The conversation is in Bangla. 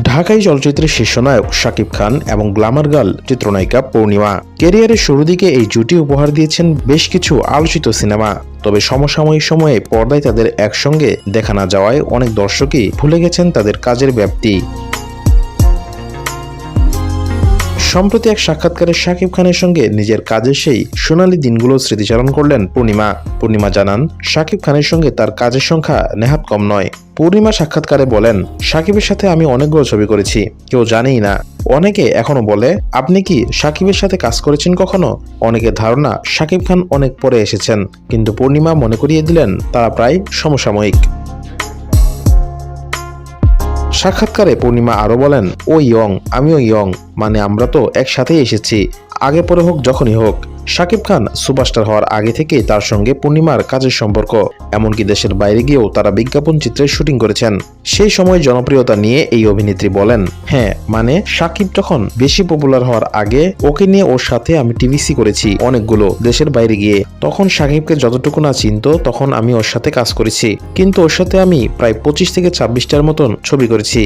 ঢাকাই চলচ্চিত্রের শীর্ষনায়ক শাকিব খান এবং গ্ল্যামার গার্ল চিত্রনায়িকা পূর্ণিমা। ক্যারিয়ারের শুরু দিকে এই জুটি উপহার দিয়েছেন বেশ কিছু আলোচিত সিনেমা। তবে সমসাময়িক সময়ে পর্দায় তাদের একসঙ্গে দেখা না যাওয়ায় অনেক দর্শকই ভুলে গেছেন তাদের কাজের ব্যাপ্তি। সম্প্রতি এক সাক্ষাৎকারে শাকিব খানের সঙ্গে নিজের কাজের সেই সোনালী দিনগুলো স্মৃতিচারণ করলেন পূর্ণিমা। পূর্ণিমা জানান, শাকিব খানের সঙ্গে তার কাজের সংখ্যা নেহাত কম নয়। পূর্ণিমা সাক্ষাৎকারে বলেন, শাকিবের সাথে আমি অনেকগুলো ছবি করেছি, কেউ জানেই না। অনেকে এখনো বলে, আপনি কি শাকিবের সাথে কাজ করেছেন কখনো? অনেকের ধারণা শাকিব খান অনেক পরে এসেছেন, কিন্তু পূর্ণিমা মনে করিয়ে দিলেন তারা প্রায় সমসাময়িক। সাক্ষাৎকারে পূর্ণিমা আরো বলেন, ও ইয়ং, আমিও ইয়ং, মানে আমরা তো একসাথেই এসেছি, আগে পরে হোক যখনই হোক। শাকিব খান সুপারস্টার হওয়ার আগে থেকেই তার সঙ্গে পূর্ণিমার কাজের সম্পর্ক, এমনকি দেশের বাইরে গিয়েও তারা বিজ্ঞাপন চিত্রের শুটিং করেছেন। সেই সময় জনপ্রিয়তা নিয়ে এই অভিনেত্রী বলেন, হ্যাঁ, মানে শাকিব যখন বেশি পপুলার হওয়ার আগে ওকে নিয়ে ওর সাথে আমি টিভিসি করেছি অনেকগুলো দেশের বাইরে গিয়ে। তখন শাকিবকে যতটুকু না চিনতো তখন আমি ওর সাথে কাজ করেছি, কিন্তু ওর সাথে আমি প্রায় 25 থেকে 26টার মতন ছবি করেছি।